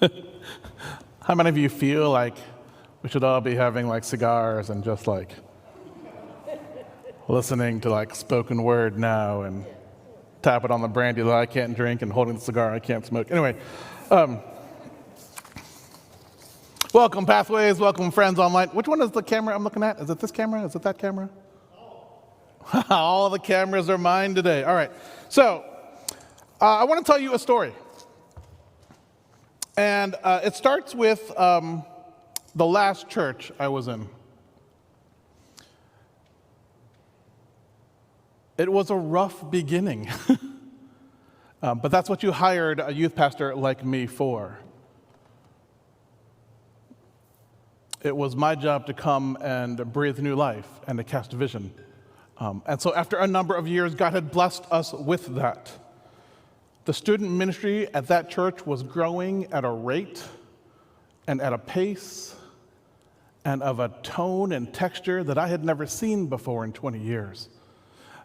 How many of you feel like we should all be having like cigars and just like listening to like spoken word now and tap it on the brandy that I can't drink and holding the cigar I can't smoke? Anyway, welcome Pathways, welcome friends online. Which one is the camera I'm looking at? Is it this camera? Is it that camera? All the cameras are mine today. All right, so I want to tell you a story. And it starts with the last church I was in. It was a rough beginning, but that's what you hired a youth pastor like me for. It was my job to come and breathe new life and to cast vision. And so after a number of years, God had blessed us with that. The student ministry at that church was growing at a rate and at a pace and of a tone and texture that I had never seen before in 20 years.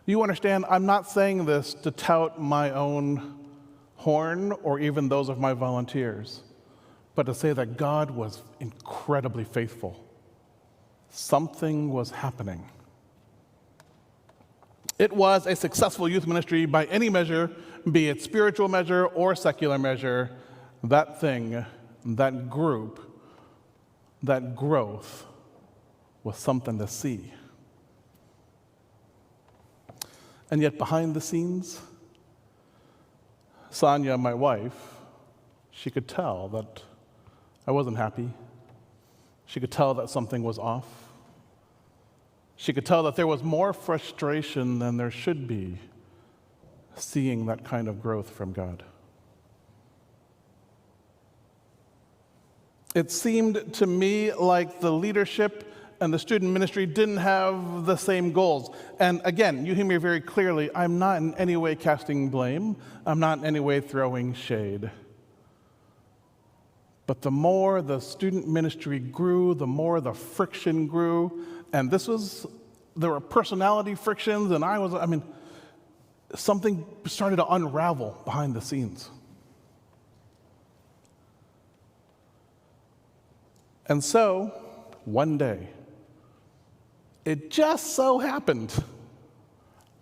You understand, I'm not saying this to tout my own horn or even those of my volunteers, but to say that God was incredibly faithful. Something was happening. It was a successful youth ministry by any measure, be it spiritual measure or secular measure. That thing, that group, that growth was something to see. And yet behind the scenes, Sonia, my wife, she could tell that I wasn't happy. She could tell that something was off. She could tell that there was more frustration than there should be seeing that kind of growth from God. It seemed to me like the leadership and the student ministry didn't have the same goals. And again, you hear me very clearly, I'm not in any way casting blame. I'm not in any way throwing shade. But the more the student ministry grew, the more the friction grew. And there were personality frictions, and something started to unravel behind the scenes. And so, one day, it just so happened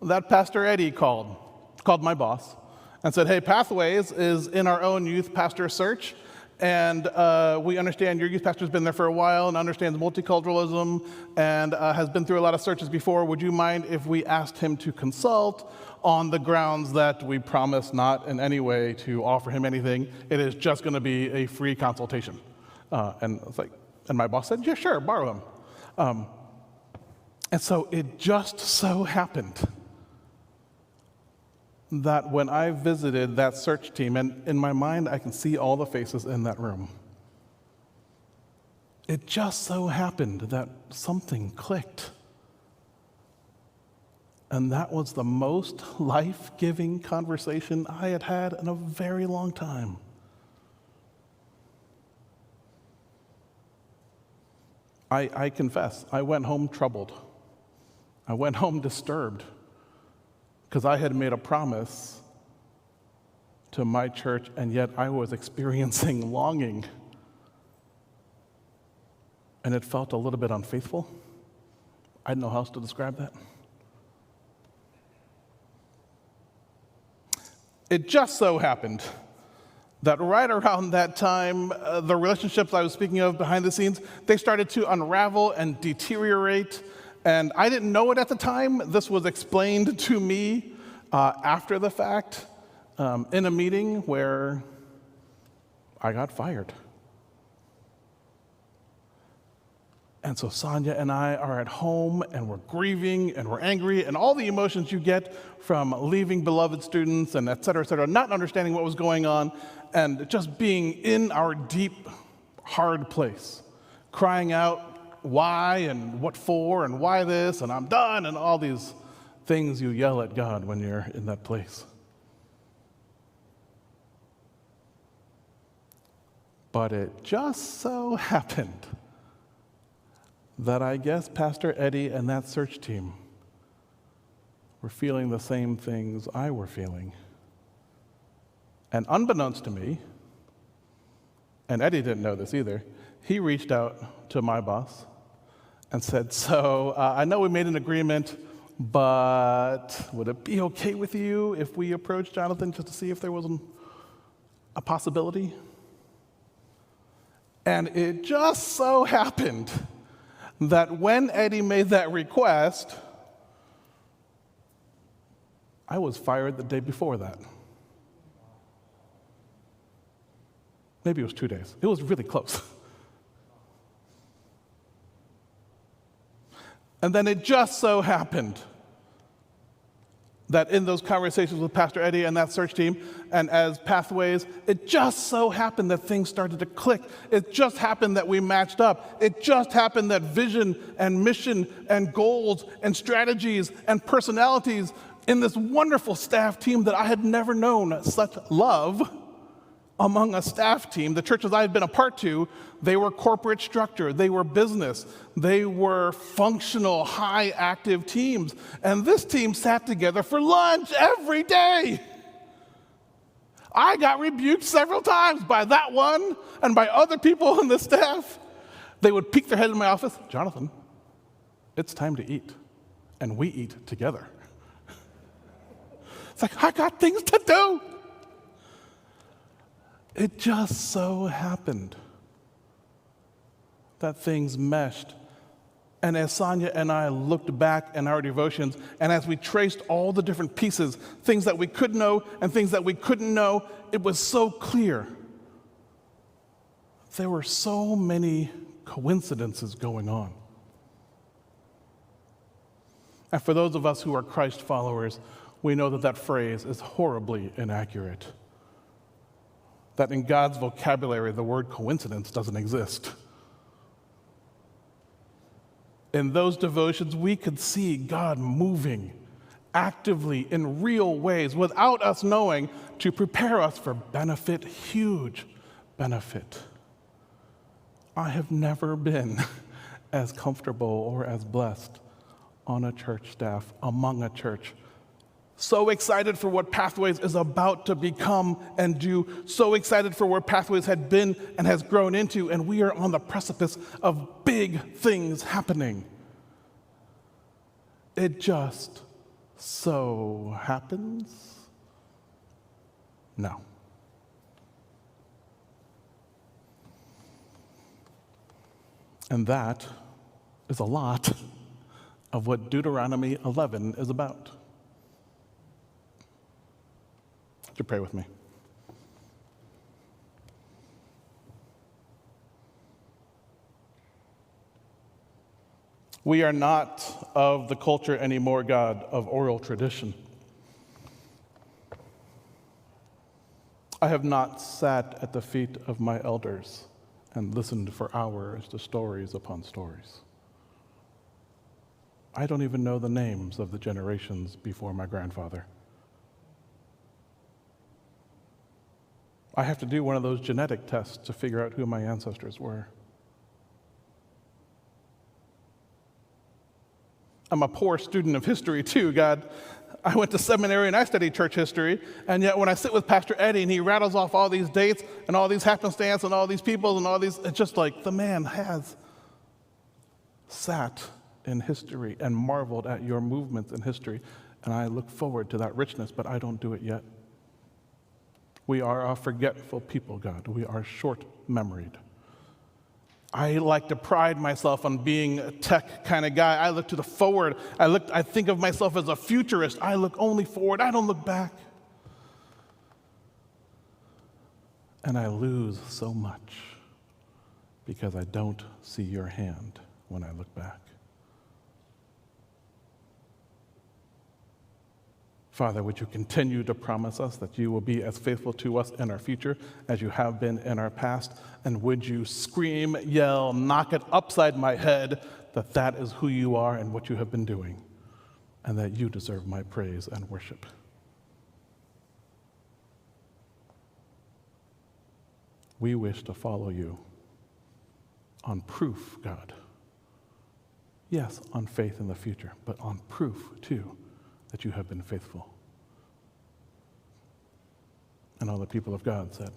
that Pastor Eddie called my boss, and said, hey, Pathways is in our own youth pastor search, and we understand your youth pastor's been there for a while and understands multiculturalism and has been through a lot of searches before. Would you mind if we asked him to consult on the grounds that we promise not in any way to offer him anything? It is just going to be a free consultation. And my boss said, yeah, sure, borrow him. And so it just so happened that when I visited that search team, and in my mind I can see all the faces in that room, it just so happened that something clicked. And that was the most life-giving conversation I had had in a very long time. I confess, I went home troubled. I went home disturbed because I had made a promise to my church, and yet I was experiencing longing. And it felt a little bit unfaithful. I don't know how else to describe that. It just so happened that right around that time, the relationships I was speaking of behind the scenes, they started to unravel and deteriorate. And I didn't know it at the time. This was explained to me after the fact in a meeting where I got fired. And so Sonia and I are at home, and we're grieving, and we're angry, and all the emotions you get from leaving beloved students, and et cetera, not understanding what was going on, and just being in our deep, hard place, crying out why, and what for, and why this, and I'm done, and all these things you yell at God when you're in that place. But it just so happened that I guess Pastor Eddie and that search team were feeling the same things I were feeling. And unbeknownst to me, And Eddie didn't know this either. He reached out to my boss and said, so I know we made an agreement, but would it be okay with you if we approached Jonathan just to see if there was a possibility? And it just so happened that when Eddie made that request, I was fired the day before that. Maybe it was 2 days. It was really close. And then it just so happened that in those conversations with Pastor Eddie and that search team, and as Pathways, it just so happened that things started to click. It just happened that we matched up. It just happened that vision and mission and goals and strategies and personalities in this wonderful staff team that I had never known such love among a staff team. The churches I had been a part to, they were corporate structure, they were business, they were functional, high active teams. And this team sat together for lunch every day. I got rebuked several times by that one and by other people on the staff. They would peek their head in my office, Jonathan, it's time to eat. And we eat together. It's like, I got things to do. It just so happened that things meshed. And as Sonia and I looked back in our devotions, and as we traced all the different pieces, things that we could know and things that we couldn't know, it was so clear. There were so many coincidences going on. And for those of us who are Christ followers, we know that that phrase is horribly inaccurate. That in God's vocabulary, the word coincidence doesn't exist. In those devotions, we could see God moving actively in real ways without us knowing to prepare us for benefit, huge benefit. I have never been as comfortable or as blessed on a church staff, among a church. So excited for what Pathways is about to become and do. So excited for where Pathways had been and has grown into. And we are on the precipice of big things happening. It just so happens? No. And that is a lot of what Deuteronomy 11 is about. Would you pray with me? We are not of the culture anymore, God, of oral tradition. I have not sat at the feet of my elders and listened for hours to stories upon stories. I don't even know the names of the generations before my grandfather. I have to do one of those genetic tests to figure out who my ancestors were. I'm a poor student of history too, God. I went to seminary and I studied church history, and yet when I sit with Pastor Eddie and he rattles off all these dates and all these happenstance and all these people and all these, it's just like the man has sat in history and marveled at your movements in history, and I look forward to that richness, but I don't do it yet. We are a forgetful people, God. We are short-memoried. I like to pride myself on being a tech kind of guy. I look to the forward. I think of myself as a futurist. I look only forward. I don't look back. And I lose so much because I don't see your hand when I look back. Father, would you continue to promise us that you will be as faithful to us in our future as you have been in our past? And would you scream, yell, knock it upside my head that that is who you are and what you have been doing, and that you deserve my praise and worship. We wish to follow you on proof, God. Yes, on faith in the future, but on proof, too, that you have been faithful. And all the people of God said,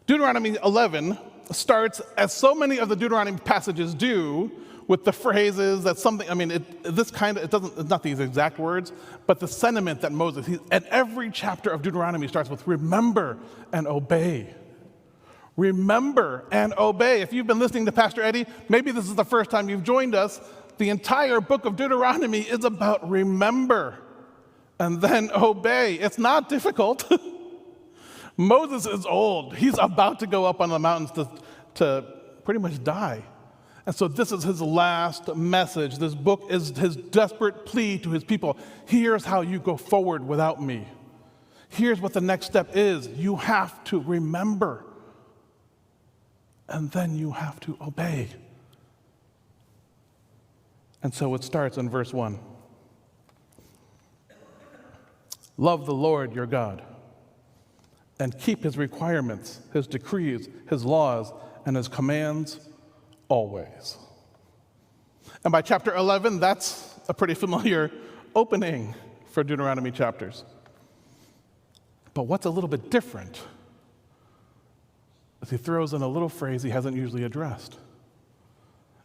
Deuteronomy 11 starts, as so many of the Deuteronomy passages do, with the phrases that something, it's not these exact words, but the sentiment that Moses, and every chapter of Deuteronomy starts with remember and obey. Remember and obey. If you've been listening to Pastor Eddie, maybe this is the first time you've joined us. The entire book of Deuteronomy is about remember and then obey. It's not difficult. Moses is old. He's about to go up on the mountains to pretty much die. And so this is his last message. This book is his desperate plea to his people. Here's how you go forward without me. Here's what the next step is. You have to remember. And then you have to obey. And so it starts in verse 1. Love the Lord your God and keep his requirements, his decrees, his laws, and his commands always. And by chapter 11, that's a pretty familiar opening for Deuteronomy chapters. But what's a little bit different is he throws in a little phrase he hasn't usually addressed.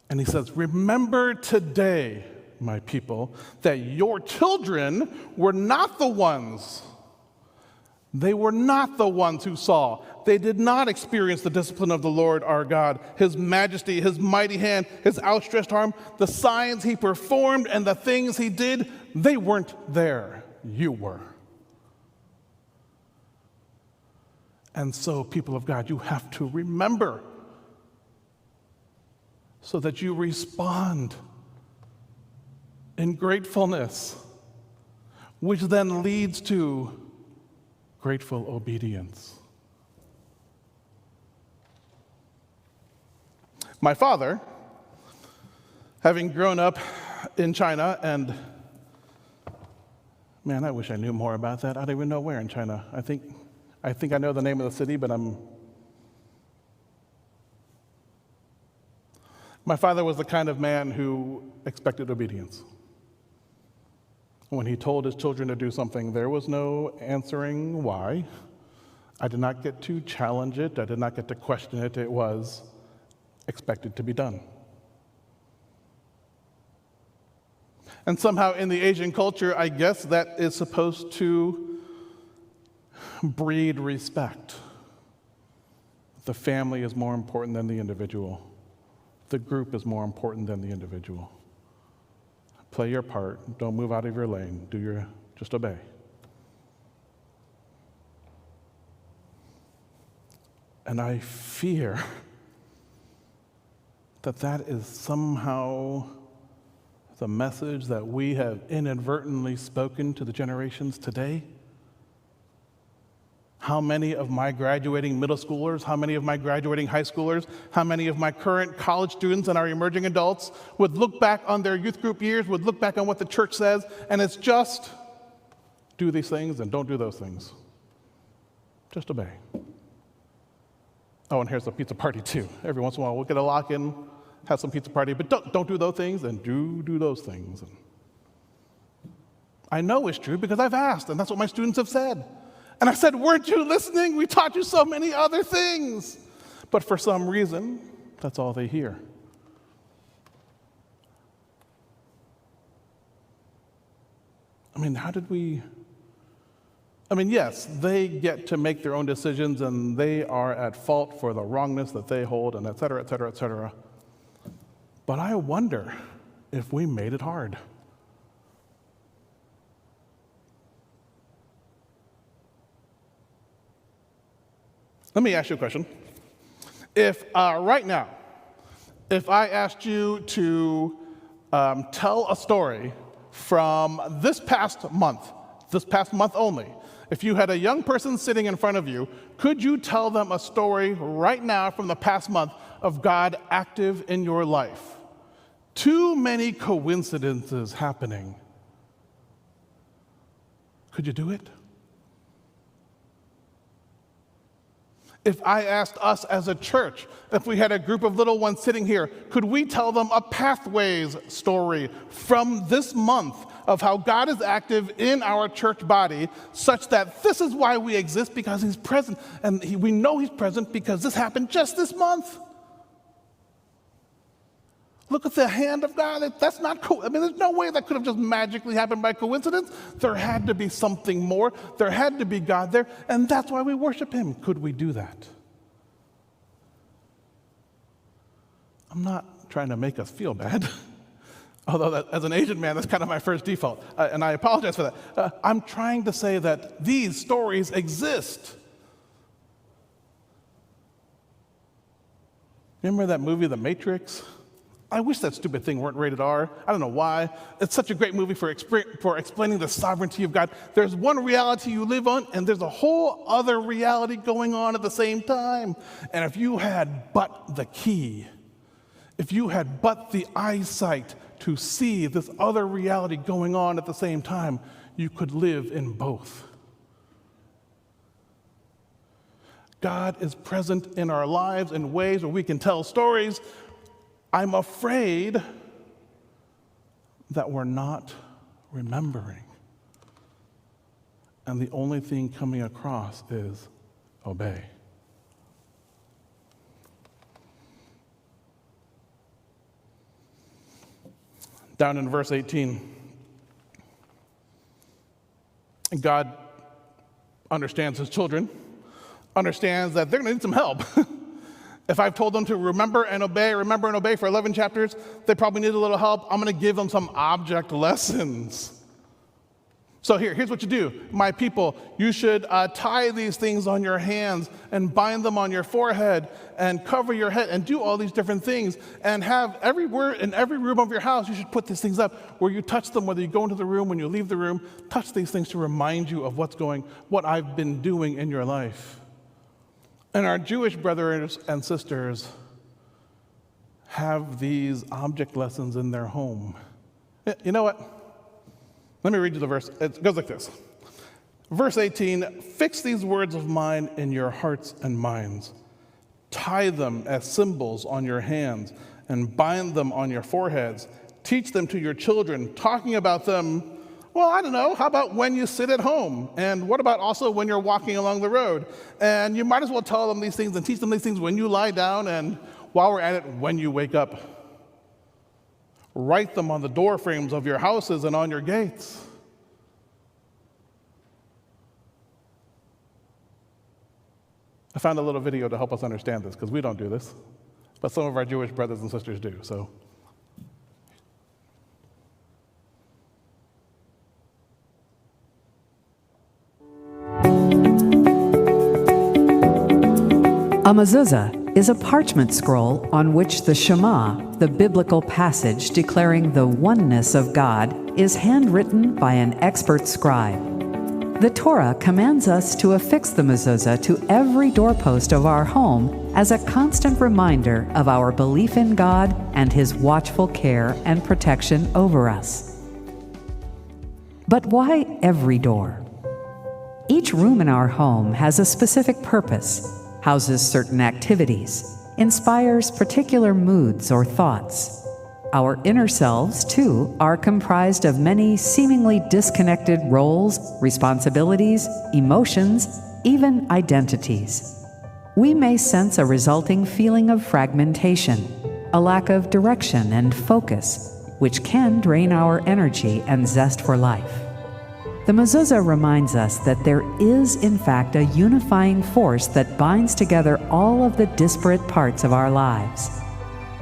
And he says, remember today, my people, that your children were not the ones. They were not the ones who saw. They did not experience the discipline of the Lord our God, his majesty, his mighty hand, his outstretched arm, the signs he performed and the things he did. They weren't there. You were. And so, people of God, you have to remember so that you respond in gratefulness, which then leads to grateful obedience. My father, having grown up in China, and man, I wish I knew more about that. I don't even know where in China. I think I know the name of the city, but my father was the kind of man who expected obedience. When he told his children to do something, there was no answering why. I did not get to challenge it. I did not get to question it. It was expected to be done. And somehow in the Asian culture, I guess that is supposed to breed respect. The family is more important than the individual. The group is more important than the individual. Play your part. Don't move out of your lane. Just obey. And I fear that is somehow the message that we have inadvertently spoken to the generations today. How many of my graduating middle schoolers, how many of my graduating high schoolers, how many of my current college students and our emerging adults would look back on their youth group years, would look back on what the church says, and it's just do these things and don't do those things. Just obey. Oh, and here's the pizza party too. Every once in a while we'll get a lock-in, have some pizza party, but don't do those things and do those things. And I know it's true because I've asked, and that's what my students have said. And I said, weren't you listening? We taught you so many other things. But for some reason, that's all they hear. Yes, they get to make their own decisions and they are at fault for the wrongness that they hold and et cetera, et cetera, et cetera. But I wonder if we made it hard. Let me ask you a question. If right now, if I asked you to tell a story from this past month only, if you had a young person sitting in front of you, could you tell them a story right now from the past month of God active in your life? Too many coincidences happening. Could you do it? If I asked us as a church, if we had a group of little ones sitting here, could we tell them a Pathways story from this month of how God is active in our church body, such that this is why we exist, because he's present. And we know he's present because this happened just this month. Look at the hand of God. That's not cool. I mean, there's no way that could have just magically happened by coincidence. There had to be something more. There had to be God there, and that's why we worship him. Could we do that? I'm not trying to make us feel bad, although as an Asian man, that's kind of my first default, and I apologize for that. I'm trying to say that these stories exist. Remember that movie, The Matrix? I wish that stupid thing weren't rated R. I don't know why. It's such a great movie for explaining the sovereignty of God. There's one reality you live on, and there's a whole other reality going on at the same time. And if you had but the key, if you had but the eyesight to see this other reality going on at the same time, you could live in both. God is present in our lives in ways where we can tell stories. I'm afraid that we're not remembering. And the only thing coming across is obey. Down in verse 18, God understands his children, understands that they're going to need some help. If I've told them to remember and obey for 11 chapters, they probably need a little help. I'm going to give them some object lessons. So here's what you do. My people, you should tie these things on your hands and bind them on your forehead and cover your head and do all these different things, and have everywhere in every room of your house, you should put these things up where you touch them, whether you go into the room, when you leave the room, touch these things to remind you of what I've been doing in your life. And our Jewish brothers and sisters have these object lessons in their home. You know what? Let me read you the verse. It goes like this. Verse 18, fix these words of mine in your hearts and minds. Tie them as symbols on your hands and bind them on your foreheads. Teach them to your children, talking about them. Well, I don't know, how about when you sit at home? And what about also when you're walking along the road? And you might as well tell them these things and teach them these things when you lie down, and while we're at it, when you wake up. Write them on the door frames of your houses and on your gates. I found a little video to help us understand this, because we don't do this, but some of our Jewish brothers and sisters do, so. A mezuzah is a parchment scroll on which the Shema, the biblical passage declaring the oneness of God, is handwritten by an expert scribe. The Torah commands us to affix the mezuzah to every doorpost of our home as a constant reminder of our belief in God and his watchful care and protection over us. But why every door? Each room in our home has a specific purpose, houses certain activities, inspires particular moods or thoughts. Our inner selves, too, are comprised of many seemingly disconnected roles, responsibilities, emotions, even identities. We may sense a resulting feeling of fragmentation, a lack of direction and focus, which can drain our energy and zest for life. The mezuzah reminds us that there is, in fact, a unifying force that binds together all of the disparate parts of our lives.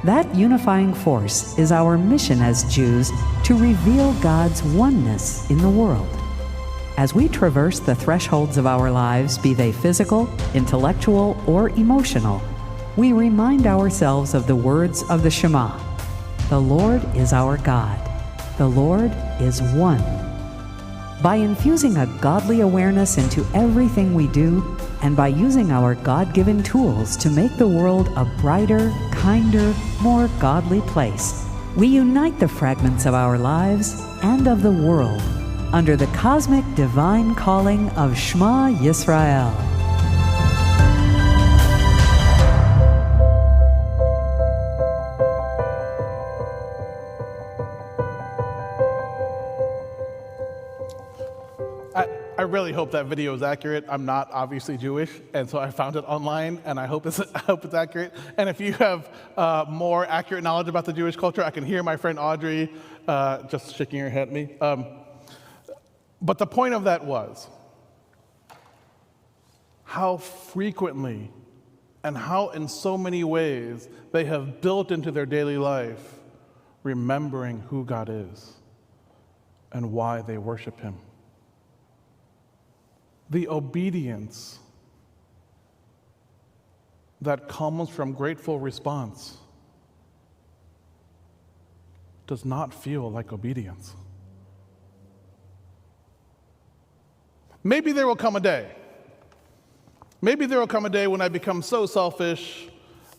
That unifying force is our mission as Jews to reveal God's oneness in the world. As we traverse the thresholds of our lives, be they physical, intellectual, or emotional, we remind ourselves of the words of the Shema. The Lord is our God. The Lord is one. By infusing a godly awareness into everything we do, and by using our God-given tools to make the world a brighter, kinder, more godly place, we unite the fragments of our lives and of the world under the cosmic divine calling of Shema Yisrael. really hope that video is accurate. I'm not obviously Jewish, and so I found it online, and I hope it's accurate. And if you have more accurate knowledge about the Jewish culture, I can hear my friend Audrey just shaking her head at me. But the point of that was how frequently and how in so many ways they have built into their daily life remembering who God is and why they worship him. The obedience that comes from grateful response does not feel like obedience. Maybe there will come a day. Maybe there will come a day when I become so selfish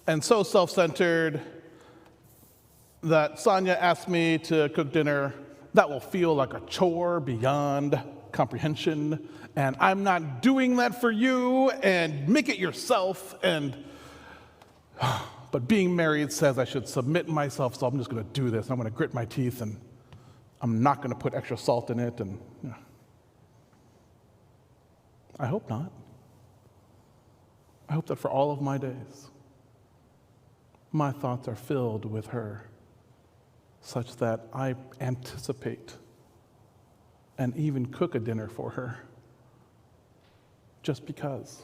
and so self-centered that Sonia asks me to cook dinner that will feel like a chore beyond comprehension, and I'm not doing that for you, and make it yourself, but being married says I should submit myself, so I'm just going to do this. I'm going to grit my teeth, and I'm not going to put extra salt in it, and I hope not. I hope that for all of my days, my thoughts are filled with her, such that I anticipate and even cook a dinner for her just because.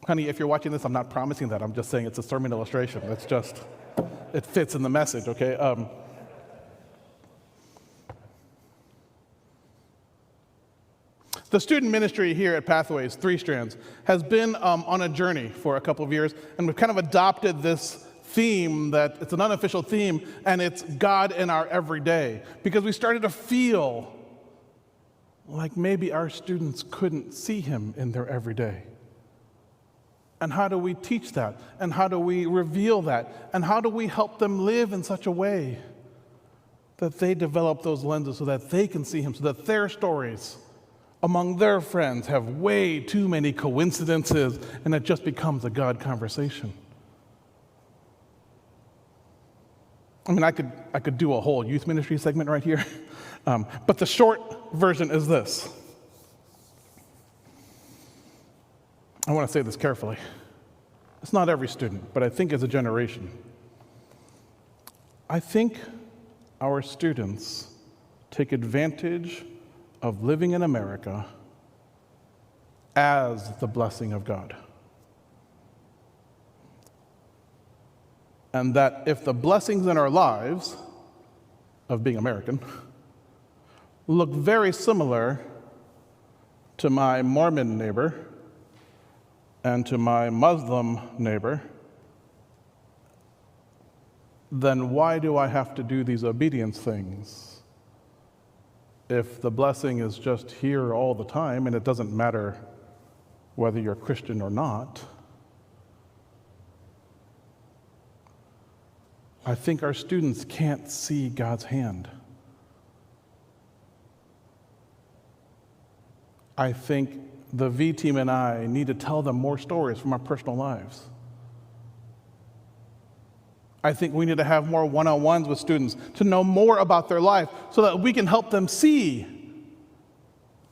Honey, if you're watching this, I'm not promising that. I'm just saying it's a sermon illustration. It's just, it fits in the message, okay? The student ministry here at Pathways, 3 Strands, has been on a journey for a couple of years, and we've kind of adopted this theme that it's an unofficial theme, and it's God in our everyday, because we started to feel like maybe our students couldn't see him in their everyday. And how do we teach that? And how do we reveal that? And how do we help them live in such a way that they develop those lenses so that they can see him, so that their stories among their friends have way too many coincidences and it just becomes a God conversation? I mean, I could do a whole youth ministry segment right here, but the short version is this. I want to say this carefully. It's not every student, but I think as a generation. I think our students take advantage of living in America as the blessing of God. And that if the blessings in our lives of being American look very similar to my Mormon neighbor and to my Muslim neighbor, then why do I have to do these obedience things? If the blessing is just here all the time and it doesn't matter whether you're Christian or not, I think our students can't see God's hand. I think the V team and I need to tell them more stories from our personal lives. I think we need to have more one-on-ones with students to know more about their life so that we can help them see,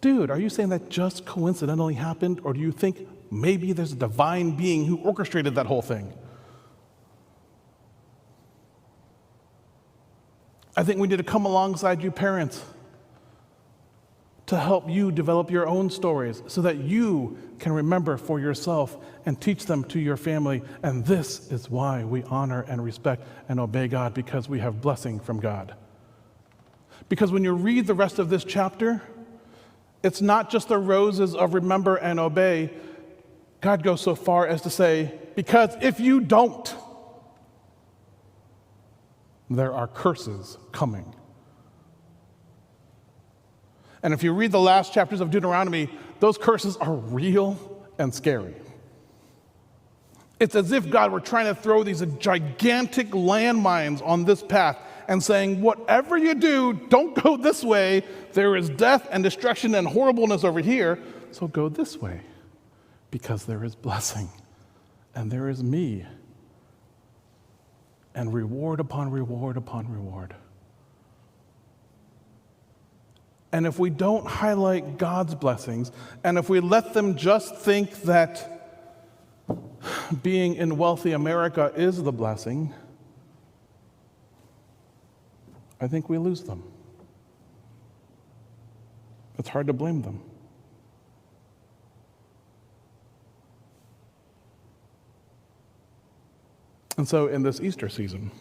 dude, are you saying that just coincidentally happened, or do you think maybe there's a divine being who orchestrated that whole thing? I think we need to come alongside you parents to help you develop your own stories so that you can remember for yourself and teach them to your family. And this is why we honor and respect and obey God, because we have blessing from God. Because when you read the rest of this chapter, it's not just the roses of remember and obey. God goes so far as to say, because if you don't, there are curses coming. And if you read the last chapters of Deuteronomy, those curses are real and scary. It's as if God were trying to throw these gigantic landmines on this path and saying, whatever you do, don't go this way. There is death and destruction and horribleness over here, so go this way, because there is blessing and there is me. And reward upon reward upon reward. and if we don't highlight God's blessings, and if we let them just think that being in wealthy America is the blessing, I think we lose them. It's hard to blame them. And so in this Easter season,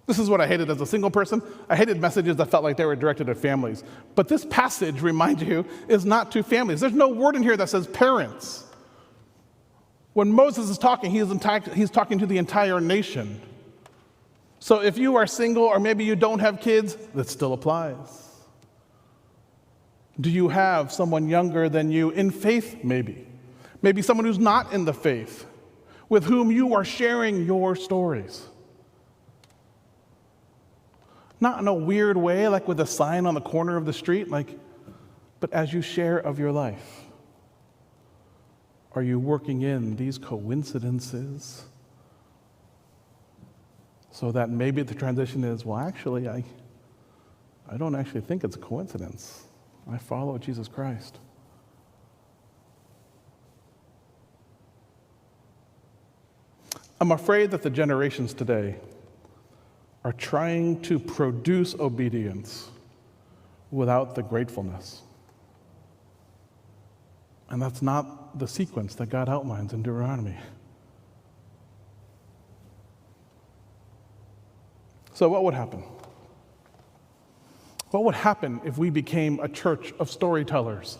this is what I hated as a single person. I hated messages that felt like they were directed at families. But this passage, remind you, is not to families. There's no word in here that says parents. When Moses is talking, he's talking to the entire nation. So if you are single or maybe you don't have kids, that still applies. Do you have someone younger than you in faith, maybe? Maybe someone who's not in the faith, with whom you are sharing your stories. Not in a weird way, like with a sign on the corner of the street, but as you share of your life. Are you working in these coincidences so that maybe the transition is, well, actually, I don't actually think it's a coincidence. I follow Jesus Christ. I'm afraid that the generations today are trying to produce obedience without the gratefulness. And that's not the sequence that God outlines in Deuteronomy. So what would happen? What would happen if we became a church of storytellers?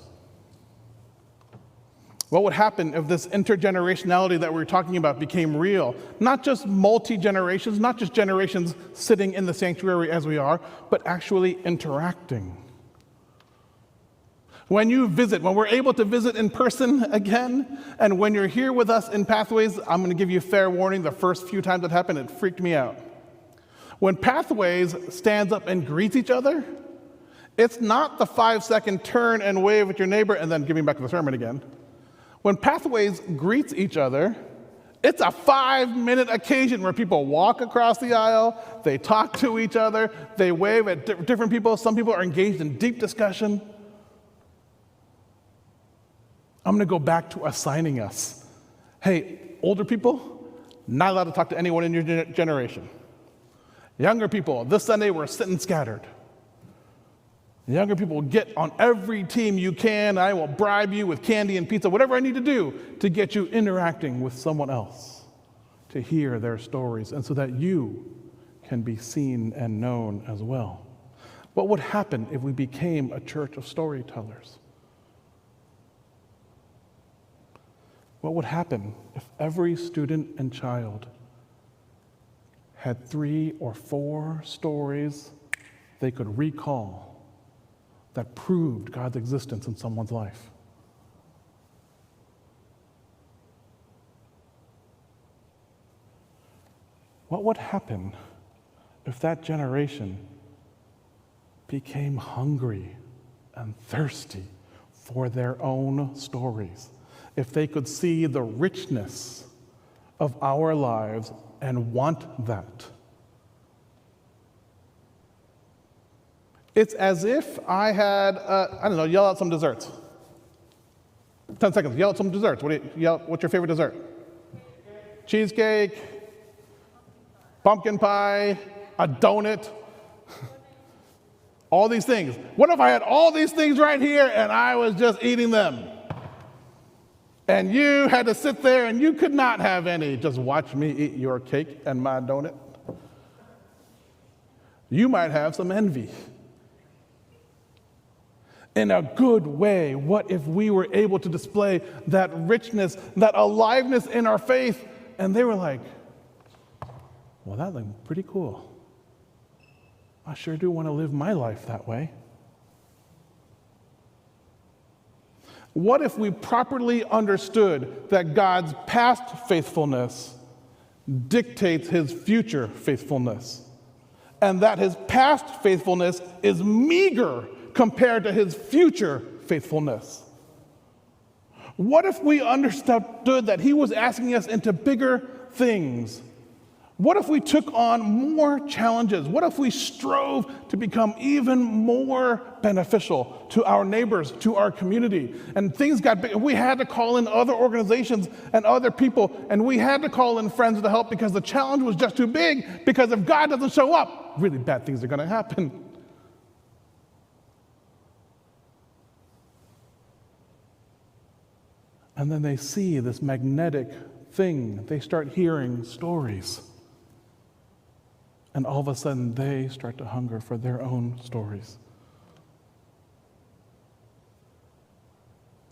What would happen if this intergenerationality that we're talking about became real? Not just multi-generations, not just generations sitting in the sanctuary as we are, but actually interacting. When you visit, when we're able to visit in person again, and when you're here with us in Pathways, I'm going to give you fair warning, the first few times it happened, it freaked me out. When Pathways stands up and greets each other, it's not the 5-second turn and wave at your neighbor and then giving back to the sermon again. When Pathways greets each other, it's a 5-minute occasion where people walk across the aisle, they talk to each other, they wave at different people. Some people are engaged in deep discussion. I'm going to go back to assigning us. Hey, older people, not allowed to talk to anyone in your generation. Younger people, this Sunday we're sitting scattered. Younger people, get on every team you can. I will bribe you with candy and pizza, whatever I need to do to get you interacting with someone else, to hear their stories, and so that you can be seen and known as well. What would happen if we became a church of storytellers? What would happen if every student and child had 3 or 4 stories they could recall that proved God's existence in someone's life? What would happen if that generation became hungry and thirsty for their own stories? If they could see the richness of our lives and want that? It's as if I had, yell out some desserts. 10 seconds, yell out some desserts. What's your favorite dessert? Cheesecake, pumpkin pie, a donut, all these things. What if I had all these things right here and I was just eating them? And you had to sit there and you could not have any. Just watch me eat your cake and my donut. You might have some envy. In a good way, what if we were able to display that richness, that aliveness in our faith, and they were like, well, that looked pretty cool. I sure do want to live my life that way. What if we properly understood that God's past faithfulness dictates his future faithfulness, and that his past faithfulness is meager compared to his future faithfulness? What if we understood that he was asking us into bigger things What if we took on more challenges? What if we strove to become even more beneficial to our neighbors, to our community? And things got big. We had to call in other organizations and other people, and we had to call in friends to help because the challenge was just too big, because if God doesn't show up, really bad things are going to happen. And then they see this magnetic thing. They start hearing stories. And all of a sudden, they start to hunger for their own stories.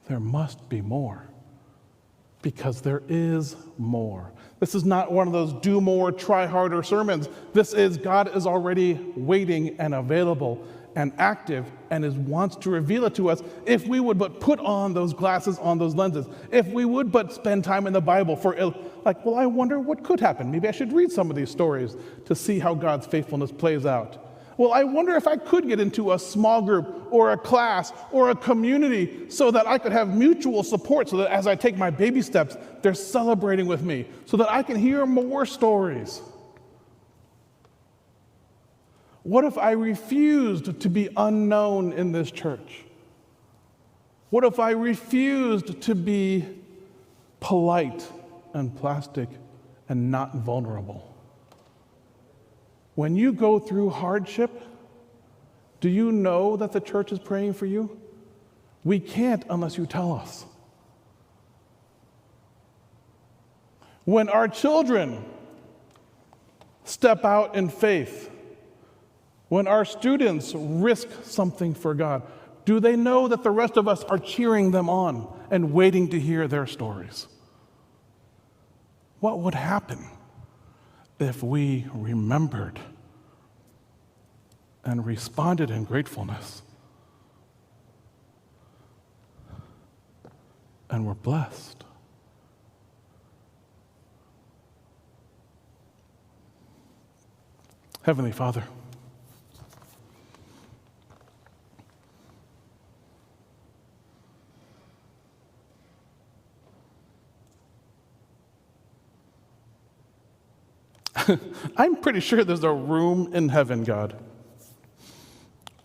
There must be more, because there is more. This is not one of those do more, try harder sermons. This is God is already waiting and available and active and wants to reveal it to us if we would but put on those glasses, on those lenses. If we would but spend time in the Bible well, I wonder what could happen. Maybe I should read some of these stories to see how God's faithfulness plays out. Well, I wonder if I could get into a small group or a class or a community so that I could have mutual support, so that as I take my baby steps, they're celebrating with me, so that I can hear more stories. What if I refused to be unknown in this church? What if I refused to be polite and plastic and not vulnerable? When you go through hardship, do you know that the church is praying for you? We can't unless you tell us. When our children step out in faith, when our students risk something for God, do they know that the rest of us are cheering them on and waiting to hear their stories? What would happen if we remembered and responded in gratefulness and were blessed? Heavenly Father, I'm pretty sure there's a room in heaven, God,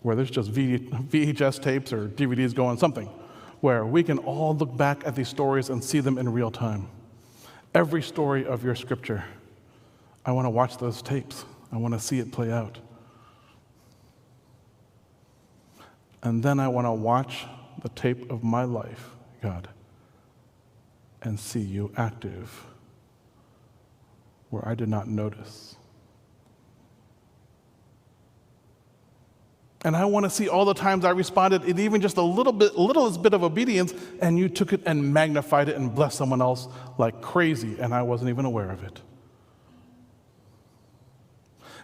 where there's just VHS tapes or DVDs going, something, where we can all look back at these stories and see them in real time. Every story of your scripture, I want to watch those tapes. I want to see it play out. And then I want to watch the tape of my life, God, and see you active where I did not notice. And I want to see all the times I responded in even just littlest bit of obedience, and you took it and magnified it and blessed someone else like crazy, and I wasn't even aware of it.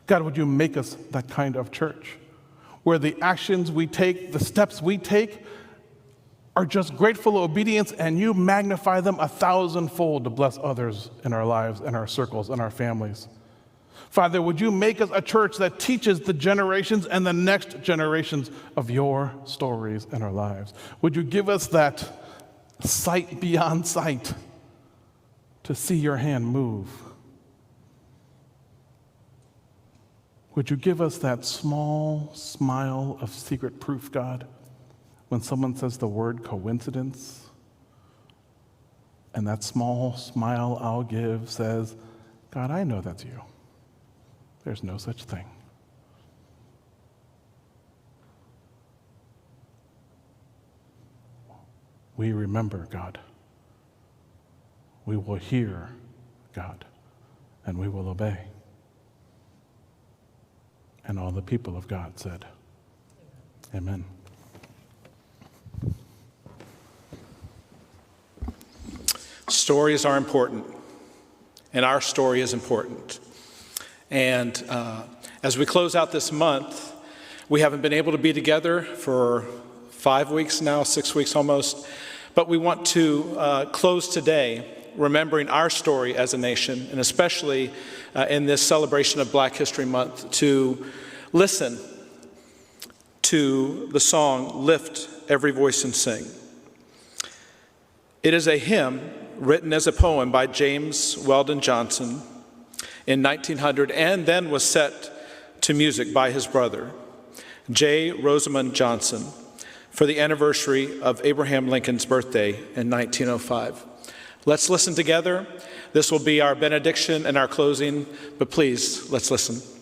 God, would you make us that kind of church where the actions we take, the steps we take, are just grateful obedience, and you magnify them 1,000-fold to bless others in our lives and our circles and our families. Father, would you make us a church that teaches the generations and the next generations of your stories in our lives? Would you give us that sight beyond sight to see your hand move? Would you give us that small smile of secret proof, God, when someone says the word coincidence, and that small smile I'll give says, God, I know that's you. There's no such thing. We remember, God. We will hear, God, and we will obey. And all the people of God said, Amen. Stories are important, and our story is important. And as we close out this month, we haven't been able to be together for 5 weeks now, 6 weeks almost, but we want to close today remembering our story as a nation, and especially in this celebration of Black History Month, to listen to the song, Lift Every Voice and Sing. It is a hymn written as a poem by James Weldon Johnson, in 1900 and then was set to music by his brother, J. Rosamond Johnson, for the anniversary of Abraham Lincoln's birthday in 1905. Let's listen together. This will be our benediction and our closing, but please, let's listen.